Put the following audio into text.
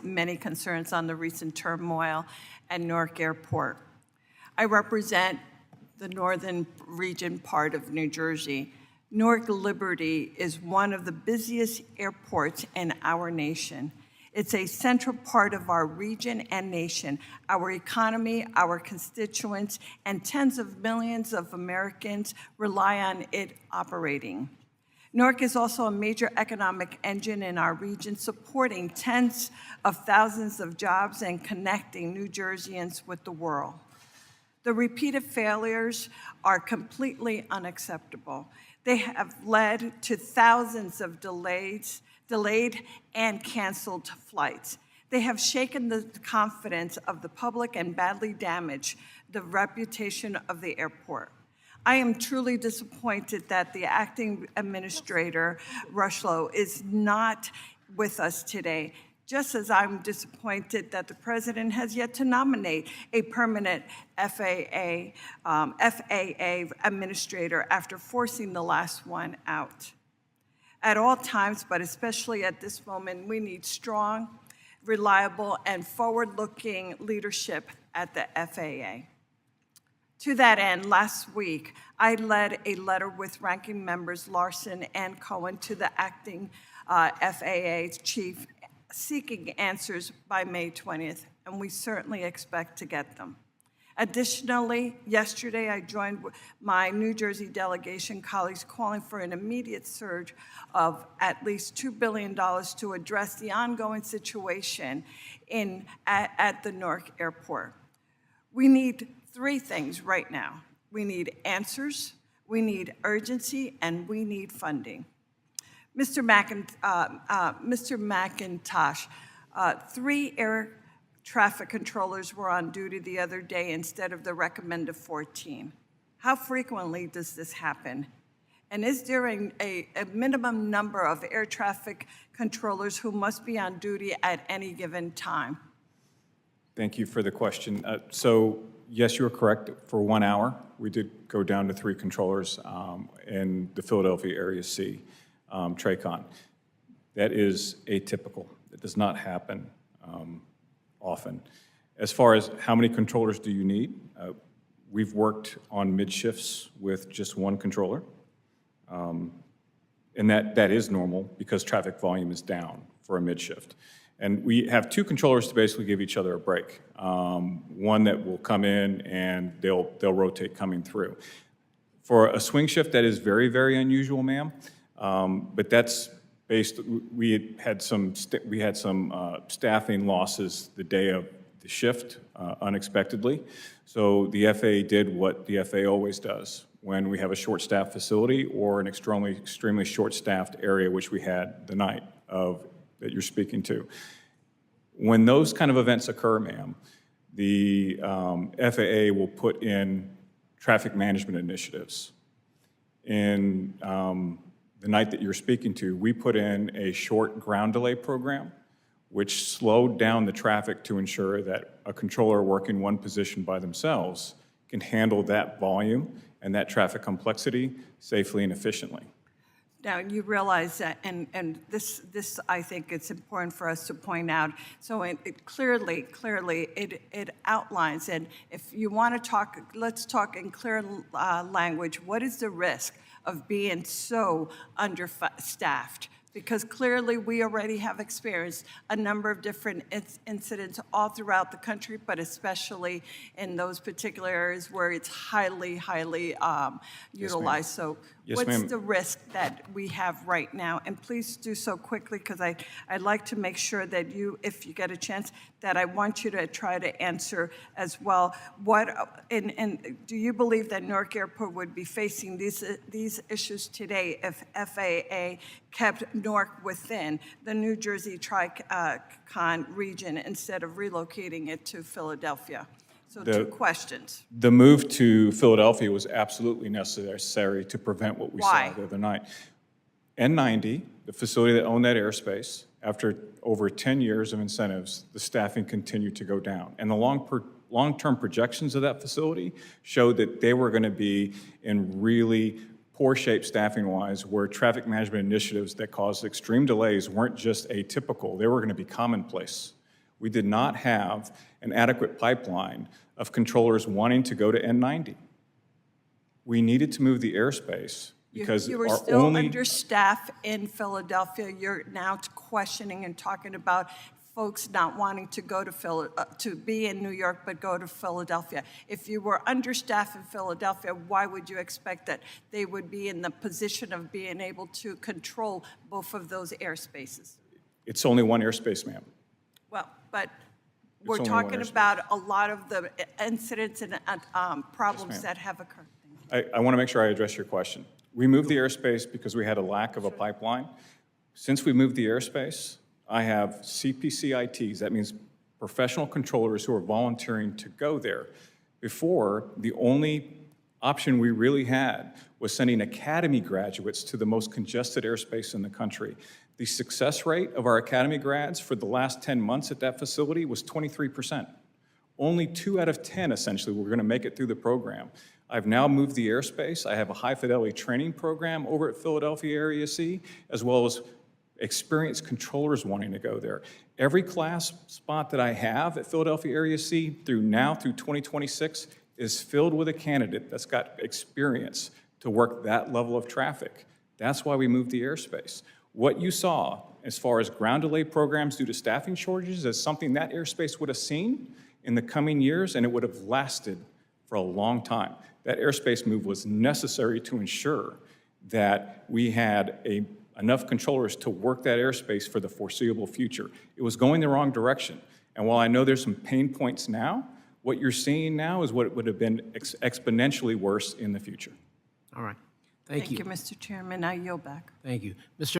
many concerns on the recent turmoil at Newark Airport. I represent the northern region part of New Jersey. Newark Liberty is one of the busiest airports in our nation. It's a central part of our region and nation, our economy, our constituents, and tens of millions of Americans rely on it operating. Newark is also a major economic engine in our region, supporting tens of thousands of jobs and connecting New Jerseyans with the world. The repeated failures are completely unacceptable. They have led to thousands of delayed and canceled flights. They have shaken the confidence of the public and badly damaged the reputation of the airport. I am truly disappointed that the acting administrator, Rushlow, is not with us today, just as I'm disappointed that the president has yet to nominate a permanent FAA administrator after forcing the last one out. At all times, but especially at this moment, we need strong, reliable, and forward-looking leadership at the FAA. To that end, last week, I led a letter with ranking members Larson and Cohen to the acting FAA chief seeking answers by May 20th, and we certainly expect to get them. Additionally, yesterday I joined my New Jersey delegation colleagues calling for an immediate surge of at least $2 billion to address the ongoing situation at the Newark Airport. We need three things right now. We need answers, we need urgency, and we need funding. Mr. McIntosh, 3 air traffic controllers were on duty the other day instead of the recommended 14. How frequently does this happen? And is there a minimum number of air traffic controllers who must be on duty at any given time? Thank you for the question. So yes, you're correct. For 1 hour, we did go down to 3 controllers in the Philadelphia Area C, TRACON. That is atypical. It does not happen often. As far as how many controllers do you need, we've worked on mid-shifts with just 1 controller. And that is normal because traffic volume is down for a mid-shift. And we have 2 controllers to basically give each other a break. One that will come in and they'll rotate coming through. For a swing shift, that is very, very unusual, ma'am. But that's based. We had some staffing losses the day of the shift unexpectedly. So the FAA did what the FAA always does when we have a short-staffed facility or an extremely short-staffed area, which we had the night of that you're speaking to. When those kind of events occur, ma'am, the FAA will put in traffic management initiatives. In the night that you're speaking to, we put in a short ground delay program, which slowed down the traffic to ensure that a controller working one position by themselves can handle that volume and that traffic complexity safely and efficiently. Now, you realize that, and this I think it's important for us to point out, so it clearly it outlines, and if you want to talk, let's talk in clear language, what is the risk of being so understaffed? Because clearly we already have experienced a number of different incidents all throughout the country, but especially in those particular areas where it's highly utilized. So what's the risk that we have right now? And please do so quickly, because I'd like to make sure that you, if you get a chance, that I want you to try to answer as well. And do you believe that Newark Airport would be facing these issues today if FAA kept Newark within the New Jersey Tri-Con region instead of relocating it to Philadelphia? So 2 questions. The move to Philadelphia was absolutely necessary to prevent what we saw the other night. N90, the facility that owned that airspace, after over 10 years of incentives, the staffing continued to go down. And the long-term projections of that facility showed that they were going to be in really poor shape staffing-wise, where traffic management initiatives that caused extreme delays weren't just atypical, they were going to be commonplace. We did not have an adequate pipeline of controllers wanting to go to N90. We needed to move the airspace because You were our still only... understaffed in Philadelphia. You're now questioning and talking about folks not wanting to go to be in New York, but go to Philadelphia. If you were understaffed in Philadelphia, why would you expect that they would be in the position of being able to control both of those airspaces? It's only one airspace, ma'am. Well, but we're only one talking airspace. about a lot of the incidents and problems ma'am. that have occurred. I want to make sure I address your question. We moved the airspace because we had a lack of a pipeline. Since we moved the airspace, I have CPCITs, that means professional controllers who are volunteering to go there. Before, the only option we really had was sending academy graduates to the most congested airspace in the country. The success rate of our academy grads for the last 10 months at that facility was 23%. Only 2 out of 10, essentially, were going to make it through the program. I've now moved the airspace. I have a high-fidelity training program over at Philadelphia Area C, as well as experienced controllers wanting to go there. Every class spot that I have at Philadelphia Area C through 2026 is filled with a candidate that's got experience to work that level of traffic. That's why we moved the airspace. What you saw as far as ground delay programs due to staffing shortages is something that airspace would have seen in the coming years, and it would have lasted for a long time. That airspace move was necessary to ensure that we had enough controllers to work that airspace for the foreseeable future. It was going the wrong direction. And while I know there's some pain points now, what you're seeing now is what it would have been exponentially worse in the future. All right. Thank you. Thank you, Mr. Chairman. I yield back. Thank you. Mr.